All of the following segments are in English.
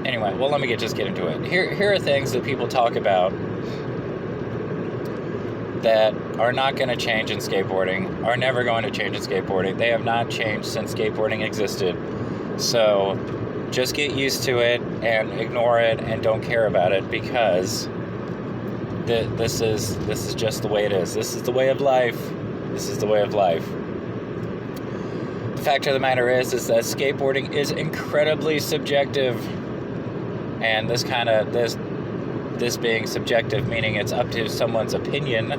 Anyway, well, let me just get into it. Here are things that people talk about that are not going to change in skateboarding, are never going to change in skateboarding. They have not changed since skateboarding existed. So just get used to it and ignore it and don't care about it, because this is just the way it is. This is the way of life. This is the way of life. The fact of the matter is that skateboarding is incredibly subjective. And this being subjective, meaning it's up to someone's opinion,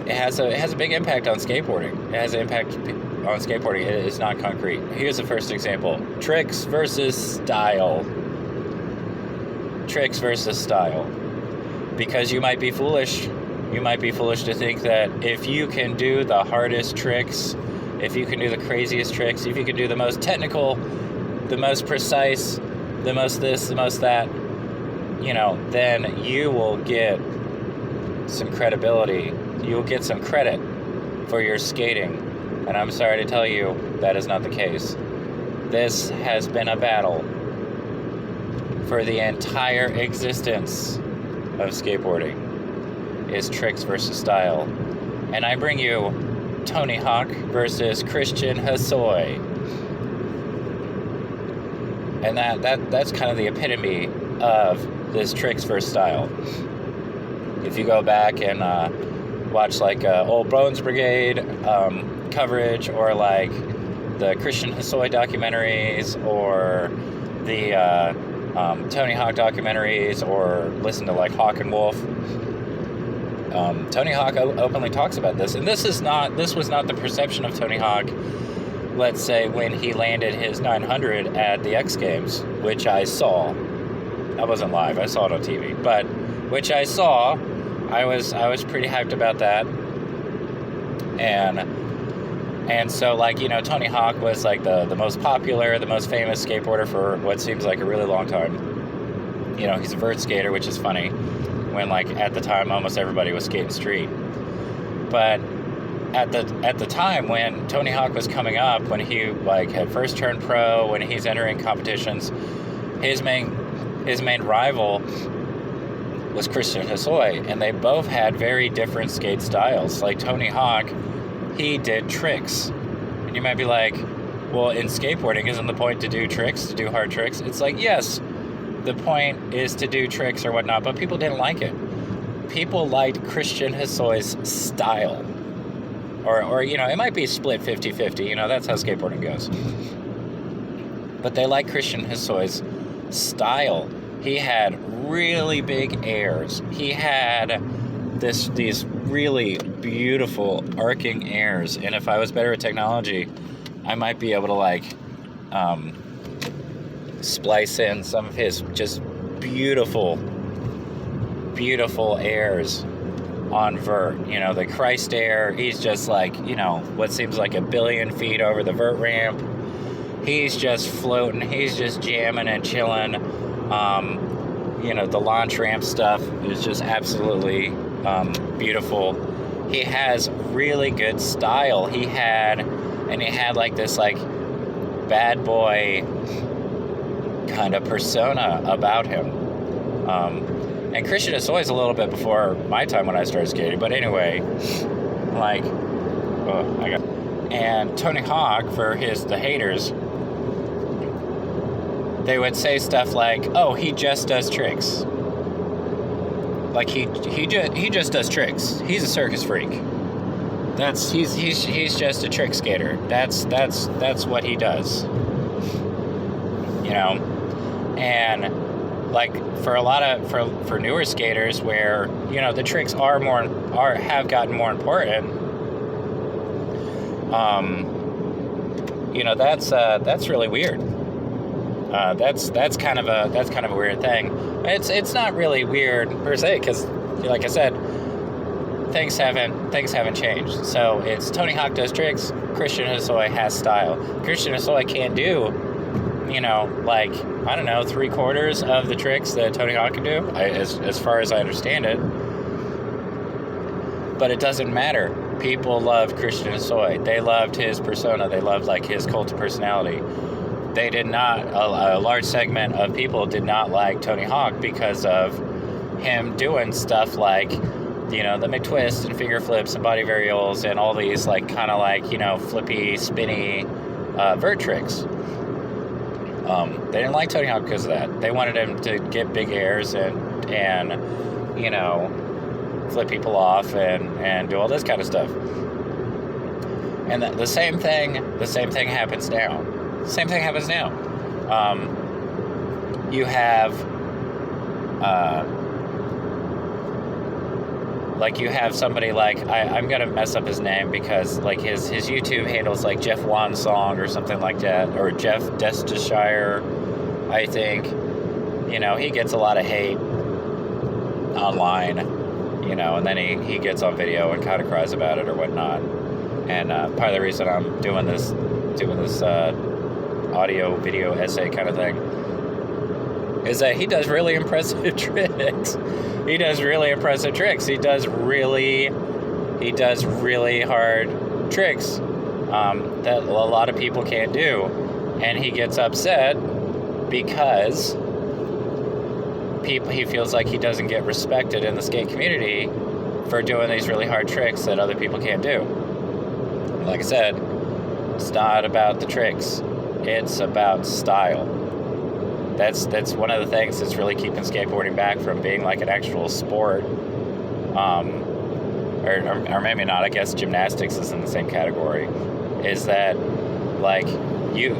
it has a big impact on skateboarding. It has an impact on skateboarding. It is not concrete. Here's the first example: tricks versus style. Tricks versus style. Because you might be foolish. You might be foolish to think that if you can do the hardest tricks, if you can do the craziest tricks, if you can do the most technical, the most precise, the most this, the most that, then you will get some credibility. You will get some credit for your skating. And I'm sorry to tell you, that is not the case. This has been a battle for the entire existence of skateboarding, is tricks versus style. And I bring you Tony Hawk versus Christian Hosoi. And that's kind of the epitome of this tricks versus style. If you go back and watch like old Bones Brigade coverage, or like the Christian Hosoi documentaries, or the Tony Hawk documentaries, or listen to like Hawk and Wolf, Tony Hawk openly talks about this. And this was not the perception of Tony Hawk, let's say, when he landed his 900 at the X Games, which I saw. I wasn't live, I saw it on TV, but which I saw. I was pretty hyped about that. And so, like, Tony Hawk was like the most popular, the most famous skateboarder for what seems like a really long time. He's a vert skater, which is funny, when like at the time almost everybody was skating street. But at the time when Tony Hawk was coming up, when he like had first turned pro, when he's entering competitions, his main rival was Christian Hosoi, and they both had very different skate styles. Like Tony Hawk, he did tricks. And you might be like, well, in skateboarding, isn't the point to do tricks, to do hard tricks? It's like, yes, the point is to do tricks or whatnot, but people didn't like it. People liked Christian Hosoi's style. Or it might be split 50-50, that's how skateboarding goes. But they like Christian Hosoi's style. He had really big airs. He had these really beautiful arcing airs. And if I was better at technology, I might be able to like splice in some of his just beautiful, beautiful airs on vert. The Christ air, he's just like, what seems like 1 billion feet over the vert ramp. He's just floating, he's just jamming and chilling. The launch ramp stuff is just absolutely beautiful. He has really good style. He had like this like bad boy kind of persona about him. And Christian Hosoi is a little bit before my time when I started skating. But anyway, like, and Tony Hawk, for the haters, they would say stuff like, "Oh, he just does tricks." Like he just does tricks. He's a circus freak. He's just a trick skater. That's what he does. And like for newer skaters, where the tricks have gotten more important. That's really weird. That's kind of a weird thing. It's not really weird per se, because like I said, things haven't changed. So it's Tony Hawk does tricks, Christian Hosoi has style. Christian Hosoi can't do, like, I don't know, 3/4 of the tricks that Tony Hawk can do, as far as I understand it. But it doesn't matter. People love Christian Hosoi. They loved his persona. They loved like his cult of personality. they did not, a large segment of people did not like Tony Hawk because of him doing stuff like, you know, the McTwist and finger flips and body varials and all these like kind of like, you know, flippy, spinny vert tricks. They didn't like Tony Hawk because of that. They wanted him to get big airs and you know, flip people off and do all this kind of stuff. And the same thing happens now. Same thing happens now. You have like you have somebody like I'm gonna mess up his name because like his YouTube handles like Jeff Wan Song or something like that, or Jeff Destisshire, I think. You know, he gets a lot of hate online, you know, and then he gets on video and kind of cries about it or whatnot. And part of the reason I'm doing this audio video essay kind of thing is that he does really impressive tricks. He does really impressive tricks. He does really hard tricks that a lot of people can't do, and he gets upset because he feels like he doesn't get respected in the skate community for doing these really hard tricks that other people can't do. Like I said, it's not about the tricks. It's about style. That's one of the things that's really keeping skateboarding back from being like an actual sport. Or maybe not. I guess gymnastics is in the same category. Is that like you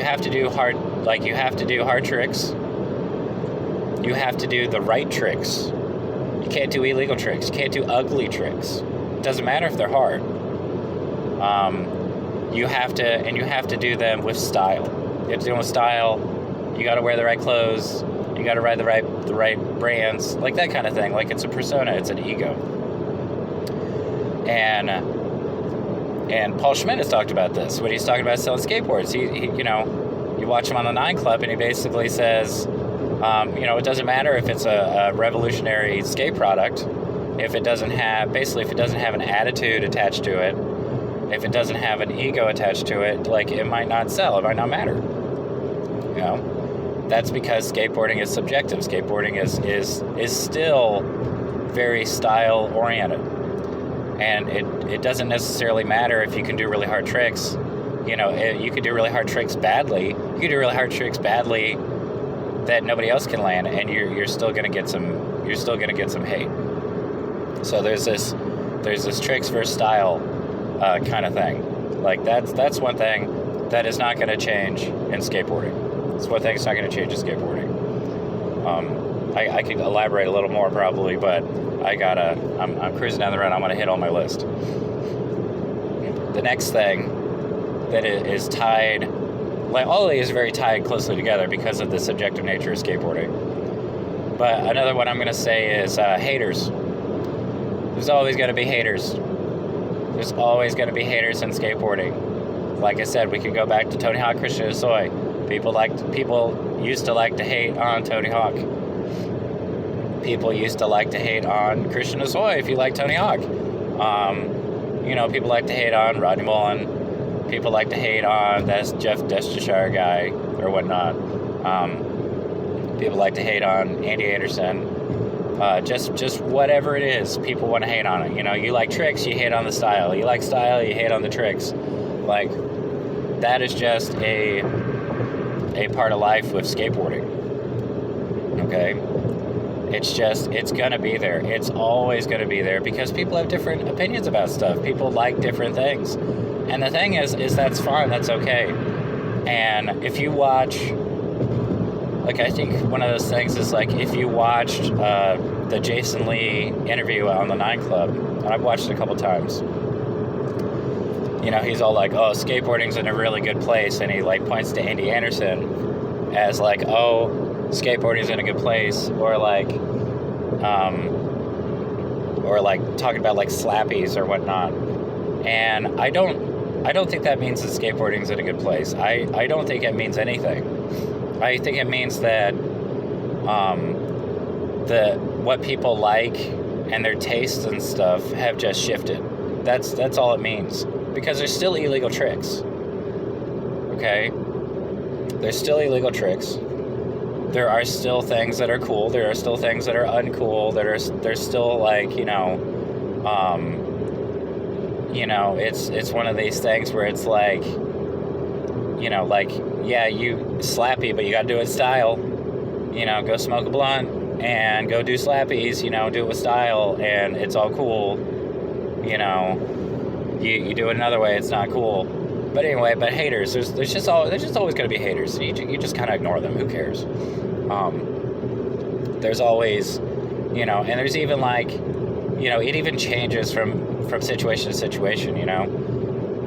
have to do hard tricks. You have to do the right tricks. You can't do illegal tricks. You can't do ugly tricks. It doesn't matter if they're hard. You have to do them with style. You have to do them with style. You got to wear the right clothes. You got to ride the right brands, like that kind of thing. Like it's a persona. It's an ego. And Paul Schmidt has talked about this when he's talking about selling skateboards. He you know, you watch him on the 9 Club, and he basically says, you know, it doesn't matter if it's a revolutionary skate product, if it doesn't have an attitude attached to it, if it doesn't have an ego attached to it, like it might not sell, it might not matter. You know, that's because skateboarding is subjective. Skateboarding is still very style oriented, and it doesn't necessarily matter if you can do really hard tricks. You know, you could do really hard tricks badly. You could do really hard tricks badly that nobody else can land, and you're still gonna get some hate. So there's this tricks versus style kind of thing. Like that's one thing that is not going to change in skateboarding. It's one thing that's not going to change in skateboarding. I could elaborate a little more probably, but I'm cruising down the road. I'm going to hit all my list. The next thing that is tied, like all of these are very tied closely together because of the subjective nature of skateboarding. But another one I'm going to say is haters. There's always going to be haters. There's always going to be haters in skateboarding. Like I said, we can go back to Tony Hawk, Christian Hosoi. People used to like to hate on Tony Hawk. People used to like to hate on Christian Hosoi if you like Tony Hawk. You know, people like to hate on Rodney Mullen. People like to hate on that Jeff Destisshire guy or whatnot. People like to hate on Andy Anderson. Just whatever it is, people want to hate on it. You know, you like tricks, you hate on the style. You like style, you hate on the tricks. Like, that is just a part of life with skateboarding. Okay? It's gonna be there. It's always gonna be there because people have different opinions about stuff. People like different things. And the thing is that's fine, that's okay. And if you watch, like, I think one of those things is, like, if you watched the Jason Lee interview on the 9 Club, and I've watched it a couple times, you know, he's all like, oh, skateboarding's in a really good place, and he, like, points to Andy Anderson as, like, oh, skateboarding's in a good place, or, like, talking about, like, slappies or whatnot. And I don't think that means that skateboarding's in a good place. I don't think it means anything. I think it means that what people like and their tastes and stuff have just shifted. That's all it means. Because there's still illegal tricks. Okay? There's still illegal tricks. There are still things that are cool. There are still things that are uncool. There's still like, it's one of these things where it's like, like, yeah, you slappy, but you gotta do it in style. Go smoke a blunt and go do slappies, do it with style, and it's all cool. You do it another way, it's not cool. But anyway, haters, there's just always gonna be haters, and you just kind of ignore them. Who cares? There's always, and there's even like, it even changes from situation to situation,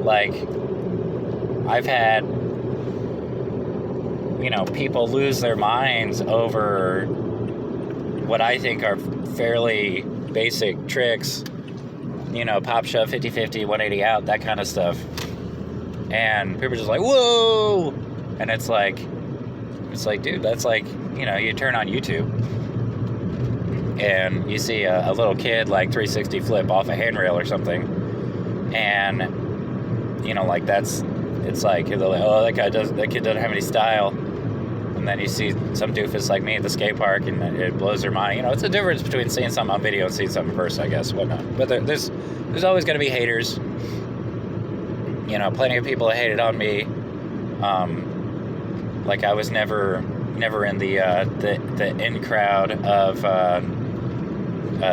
like I've had, people lose their minds over what I think are fairly basic tricks, pop shove, 50-50, 180 out, that kind of stuff. And people are just like, whoa! And it's like, dude, that's like, you turn on YouTube and you see a little kid like 360 flip off a handrail or something, and like it's like, oh, that kid doesn't have any style. And then you see some doofus like me at the skate park, and it blows their mind. It's a difference between seeing something on video and seeing something in person, I guess, whatnot. But there's always going to be haters. Plenty of people that hated on me. Like I was never in the in crowd of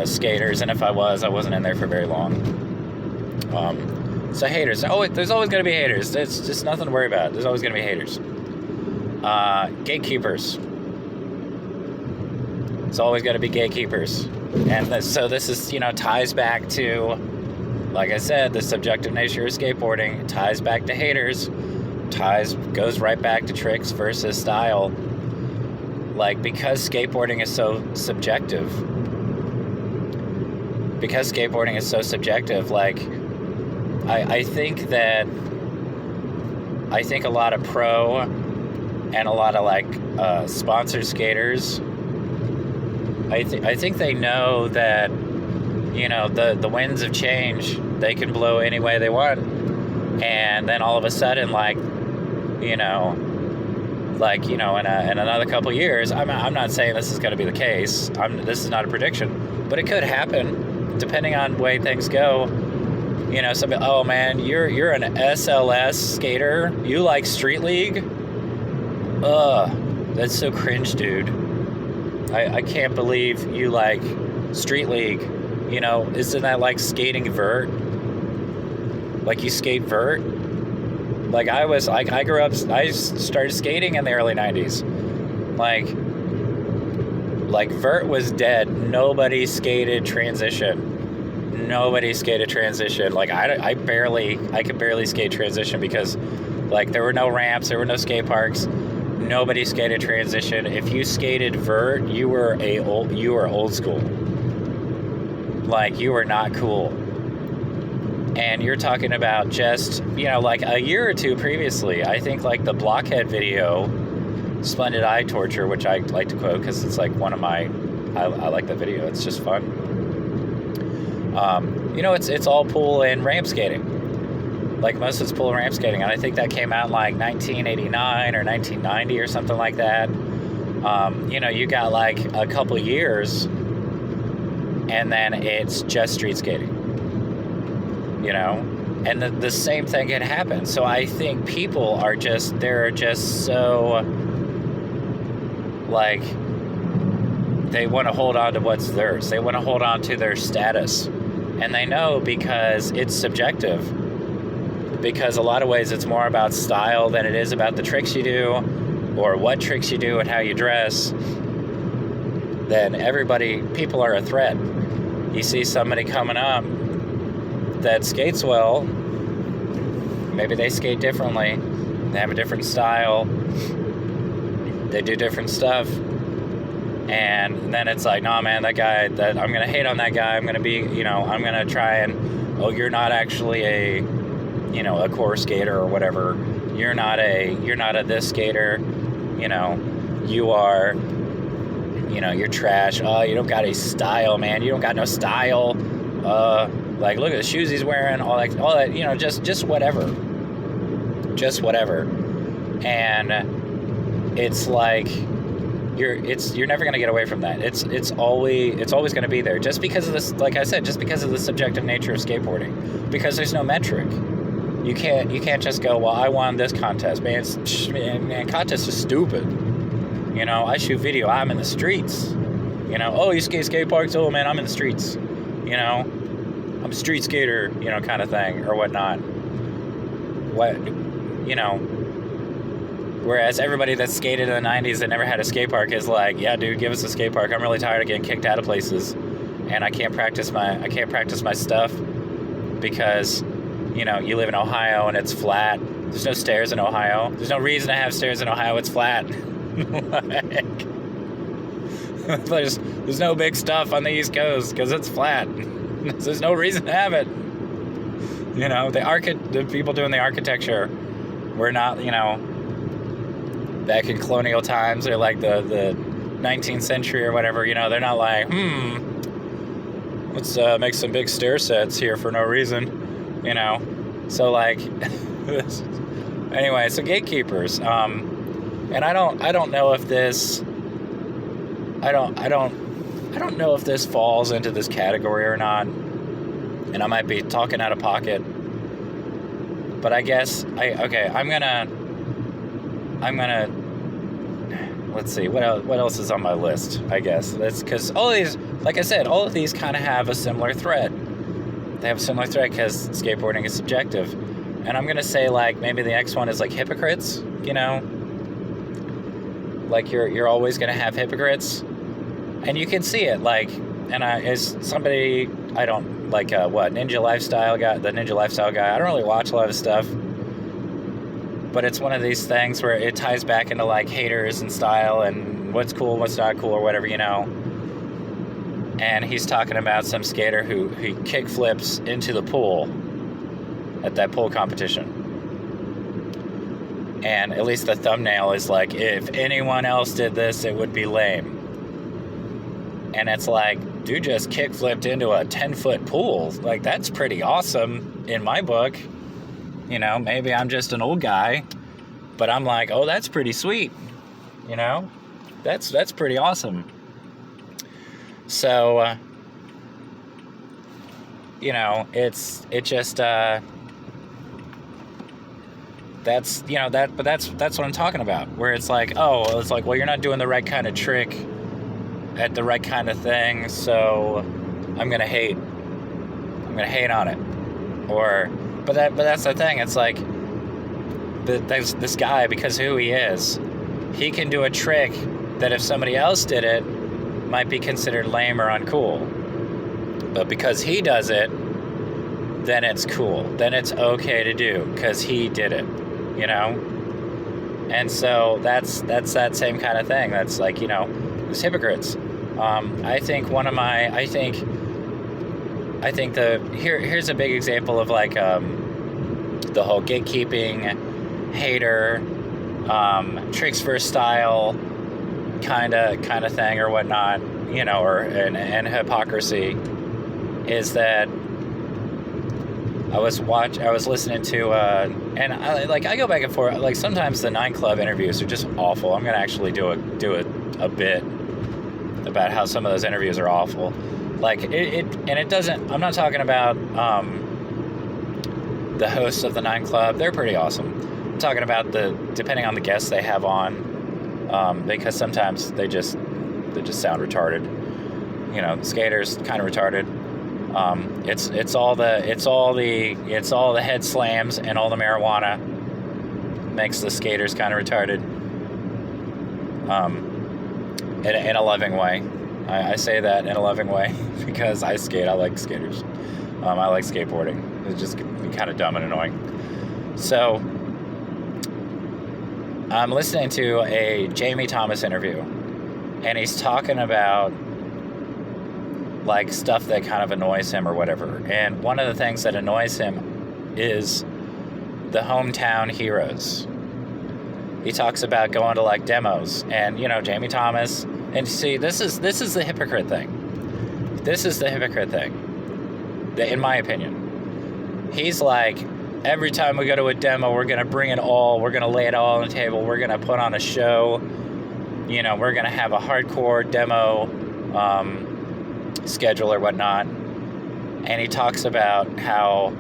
skaters, and if I wasn't in there for very long. So haters. There's always going to be haters. It's just nothing to worry about. There's always going to be haters. Gatekeepers. It's always going to be gatekeepers. And so this is, ties back to, like I said, the subjective nature of skateboarding. Ties back to haters. Goes right back to tricks versus style. Like, because skateboarding is so subjective, like, I think a lot of pro and a lot of like sponsored skaters, I think they know that, the winds of change, they can blow any way they want, and then all of a sudden, like, in another couple years, I'm not saying this is going to be the case. This is not a prediction, but it could happen, depending on the way things go. Somebody, oh man, you're an SLS skater. You like Street League? Ugh, that's so cringe, dude. I can't believe you like Street League. Isn't that like skating vert? Like you skate vert? Like I grew up, I started skating in the early 90s. Like vert was dead. Nobody skated transition. Like I could barely skate transition because like there were no ramps, there were no skate parks. Nobody skated transition. If you skated vert, you were old school. Like you were not cool. And you're talking about just, like a year or two previously, I think like the Blockhead video, Splendid Eye Torture, which I like to quote because it's like one of my, I like that video. It's just fun. It's all pool and ramp skating. Like most of it's pool and ramp skating. And I think that came out in like 1989 or 1990 or something like that. You got like a couple years and then it's just street skating. And the same thing can happen. So I think people they're just so, like, they want to hold on to what's theirs. They want to hold on to their status. And they know because it's subjective. Because a lot of ways it's more about style than it is about the tricks you do or what tricks you do and how you dress. Then people are a threat. You see somebody coming up that skates well, maybe they skate differently, they have a different style, they do different stuff, and then it's like, nah man, that guy, that I'm gonna hate on that guy, I'm gonna try and, oh, you're not actually a core skater or whatever, you're not a this skater, you are, you're trash, oh, you don't got any style, man, you don't got no style, like, look at the shoes he's wearing, all that, just whatever. And it's like you're never going to get away from that. It's always going to be there, just because of this, like I said, just because of the subjective nature of skateboarding, because there's no metric. You can't just go, well, I won this contest. Man, contests are stupid. You know, I shoot video, I'm in the streets. You know, oh, you skate parks? Oh, man, I'm in the streets. You know, I'm a street skater, you know, kind of thing, or whatnot. You know, whereas everybody that skated in the 90s that never had a skate park is like, yeah, dude, give us a skate park. I'm really tired of getting kicked out of places, and I can't practice my stuff because, you know, you live in Ohio and it's flat. There's no stairs in Ohio. There's no reason to have stairs in Ohio. It's flat. There's no big stuff on the East Coast because it's flat. There's no reason to have it. You know, the people doing the architecture were not, you know, back in colonial times or like the 19th century or whatever. You know, they're not like, let's make some big stair sets here for no reason. You know, so like, anyway, so gatekeepers, and I don't know if this, I don't know if this falls into this category or not, and I might be talking out of pocket, but I guess I'm gonna, let's see, what else is on my list, I guess. That's because all these, like I said, all of these kind of have a similar thread. They have a similar thread because skateboarding is subjective. And I'm going to say, like, maybe the next one is, like, hypocrites, you know? Like, you're always going to have hypocrites. And you can see it, like, and as somebody, I don't, like, the Ninja Lifestyle guy, I don't really watch a lot of stuff. But it's one of these things where it ties back into, like, haters and style and what's cool, what's not cool, or whatever, you know? And he's talking about some skater who kick flips into the pool at that pool competition. And at least the thumbnail is like, if anyone else did this, it would be lame. And it's like, dude just kick flipped into a 10-foot pool. Like, that's pretty awesome in my book. You know, maybe I'm just an old guy, but I'm like, oh, that's pretty sweet. You know, that's pretty awesome. So, you know, that's, you know, but that's what I'm talking about, where it's like, oh, it's like, well, you're not doing the right kind of trick at the right kind of thing, so I'm going to hate on it. But that's the thing. It's like, there's this guy, because who he is, he can do a trick that if somebody else did it, might be considered lame or uncool. But because he does it, then it's cool. Then it's okay to do because he did it, you know? And so that's that same kind of thing. That's like, you know, it's hypocrites. I think here's a big example of like the whole gatekeeping, hater, tricks for style kind of thing or whatnot, you know, and hypocrisy is that I was listening to and I go back and forth. Like, sometimes the 9 Club interviews are just awful. I'm gonna actually do a bit about how some of those interviews are awful. Like, it doesn't, I'm not talking about the hosts of the 9 Club. They're pretty awesome. I'm talking about depending on the guests they have on, because sometimes they just sound retarded. You know, skaters kind of retarded. It's all the head slams and all the marijuana makes the skaters kind of retarded. In a loving way. I say that in a loving way because I skate. I like skaters. I like skateboarding. It's just kind of dumb and annoying. So I'm listening to a Jamie Thomas interview, and he's talking about like stuff that kind of annoys him or whatever. And one of the things that annoys him is the hometown heroes. He talks about going to like demos, and you know, Jamie Thomas. And see, this is the hypocrite thing. This is the hypocrite thing, in my opinion. He's like, every time we go to a demo, we're going to bring it all. We're going to lay it all on the table. We're going to put on a show. You know, we're going to have a hardcore demo schedule or whatnot. And he talks about how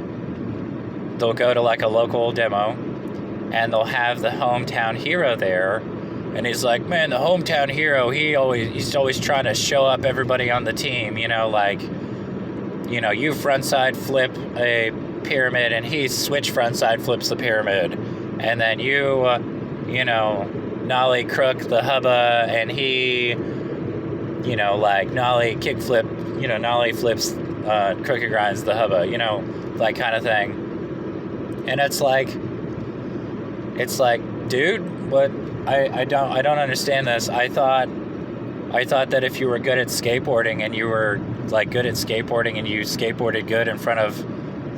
they'll go to like a local demo and they'll have the hometown hero there. And he's like, man, the hometown hero, he's always trying to show up everybody on the team, you know, like, you know, you frontside flip a pyramid and he switch frontside flips the pyramid. And then you, you know, nollie crook the hubba and he, you know, like nollie kickflip, you know, nollie flips, crooked grinds the hubba, you know, that kind of thing. And it's like, dude, what? I don't understand this. I thought that if you were good at skateboarding and you were like good at skateboarding and you skateboarded good in front of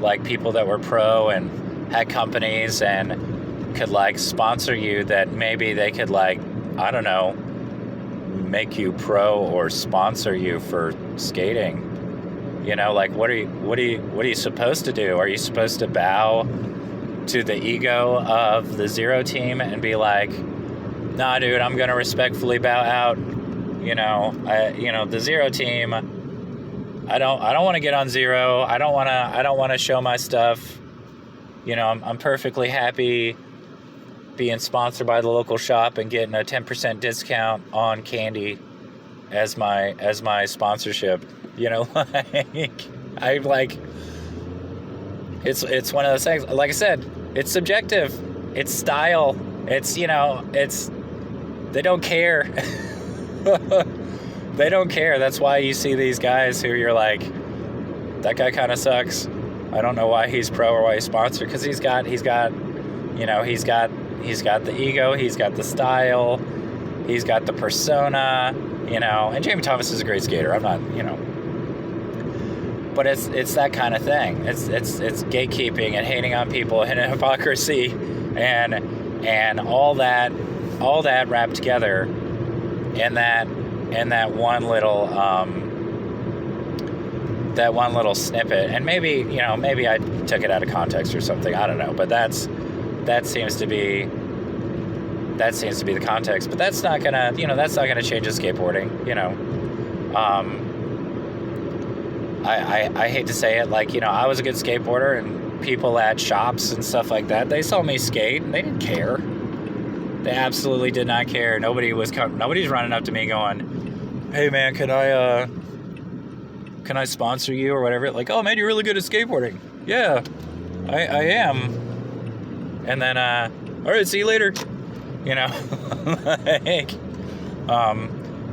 like people that were pro and had companies and could like sponsor you, that maybe they could like, I don't know, make you pro or sponsor you for skating. You know, like what are you supposed to do? Are you supposed to bow to the ego of the zero team and be like, nah, dude, I'm gonna respectfully bow out. You know, the zero team. I don't want to get on zero. I don't want to show my stuff. You know, I'm perfectly happy being sponsored by the local shop and getting a 10% discount on candy as my sponsorship. You know, it's one of those things. Like I said, it's subjective. It's style. It's, you know, they don't care. They don't care. That's why you see these guys who you're like, that guy kind of sucks. I don't know why he's pro or why he's sponsored, because he's got the ego, he's got the style, he's got the persona, you know. And Jamie Thomas is a great skater. I'm not, you know, but it's that kind of thing. It's gatekeeping and hating on people and hypocrisy and all that wrapped together in that one little snippet. And maybe I took it out of context or something, I don't know, but that seems to be the context. But that's not gonna change the skateboarding, you know. I hate to say it, like, you know, I was a good skateboarder and people at shops and stuff like that, they saw me skate and they didn't care. They absolutely did not care. Nobody's running up to me going, hey man, can I sponsor you or whatever? Like, oh man, you're really good at skateboarding. Yeah, I am. And then, all right, see you later. You know, like,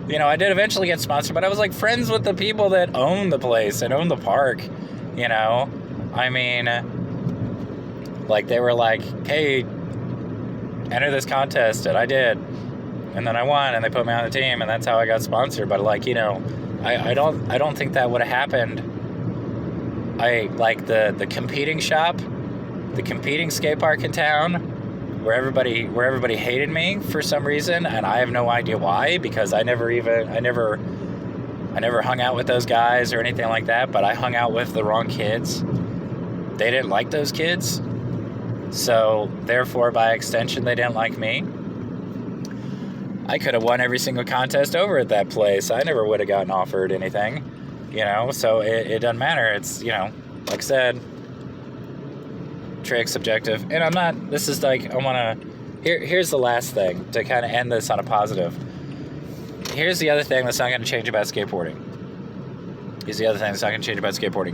you know, I did eventually get sponsored, but I was like friends with the people that own the place and own the park, you know. I mean, like, they were like, hey, enter this contest, and I did, and then I won, and they put me on the team, and that's how I got sponsored. But like, you know, I don't think that would have happened. I like the competing shop, the competing skate park in town, where everybody hated me for some reason, and I have no idea why, because I never hung out with those guys or anything like that, but I hung out with the wrong kids. They didn't like those kids, so therefore by extension they didn't like me. I could have won every single contest over at that place. I never would have gotten offered anything, you know, so it doesn't matter. It's, you know, like I said, trick, subjective. And I'm not, this is like, here's the last thing to kind of end this on a positive. Here's the other thing that's not going to change about skateboarding.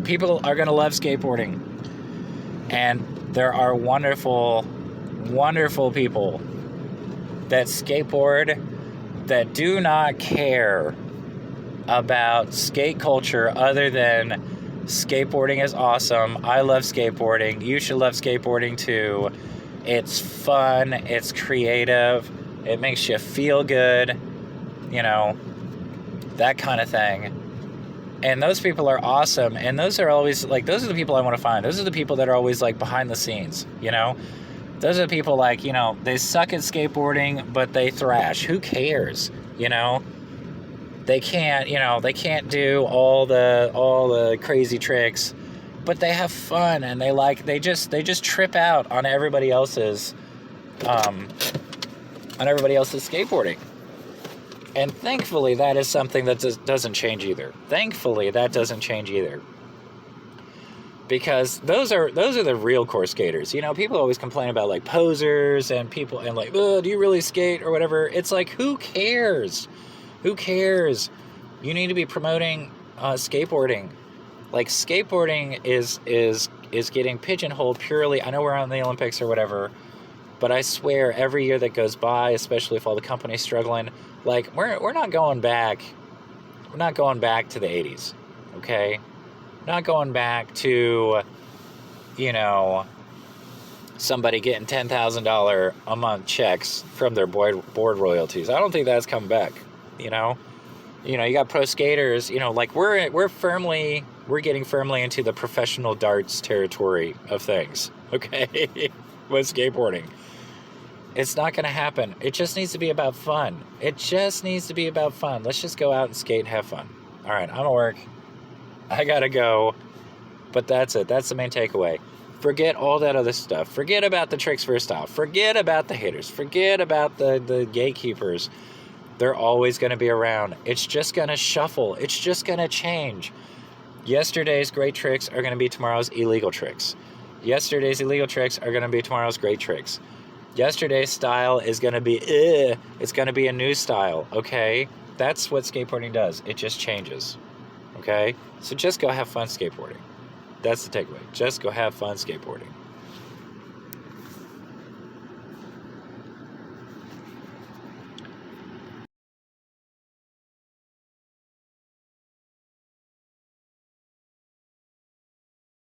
People are going to love skateboarding. And there are wonderful, wonderful people that skateboard that do not care about skate culture other than skateboarding is awesome. I love skateboarding. You should love skateboarding too. It's fun. It's creative. It makes you feel good. You know, that kind of thing. And those people are awesome. And those are always, like, those are the people I want to find. Those are the people that are always, like, behind the scenes, you know? Those are the people, like, you know, they suck at skateboarding, but they thrash. Who cares, you know? They can't do all the crazy tricks, but they have fun, and they just trip out on everybody else's skateboarding. And thankfully, that is something that doesn't change either. Thankfully, that doesn't change either. Because those are the real core skaters. You know, people always complain about like posers and people and like, oh, do you really skate or whatever? It's like, who cares? Who cares? You need to be promoting skateboarding. Like, skateboarding is getting pigeonholed purely. I know we're on the Olympics or whatever, but I swear every year that goes by, especially if all the companies struggling, like we're not going back. We're not going back to the 80s, okay? Not going back to, you know, somebody getting $10,000 a month checks from their board royalties. I don't think that's coming back, you know? You know, you got pro skaters, you know, like we're getting firmly into the professional darts territory of things, okay? With skateboarding. It's not going to happen. It just needs to be about fun. It just needs to be about fun. Let's just go out and skate and have fun. All right, I'm at work. I gotta go, but that's it. That's the main takeaway. Forget all that other stuff. Forget about the tricks for style. Forget about the haters. Forget about the gatekeepers. They're always going to be around. It's just going to shuffle. It's just going to change. Yesterday's great tricks are going to be tomorrow's illegal tricks. Yesterday's illegal tricks are going to be tomorrow's great tricks. Yesterday's style is going to be, it's going to be a new style, okay? That's what skateboarding does. It just changes. Okay? So just go have fun skateboarding. That's the takeaway. Just go have fun skateboarding.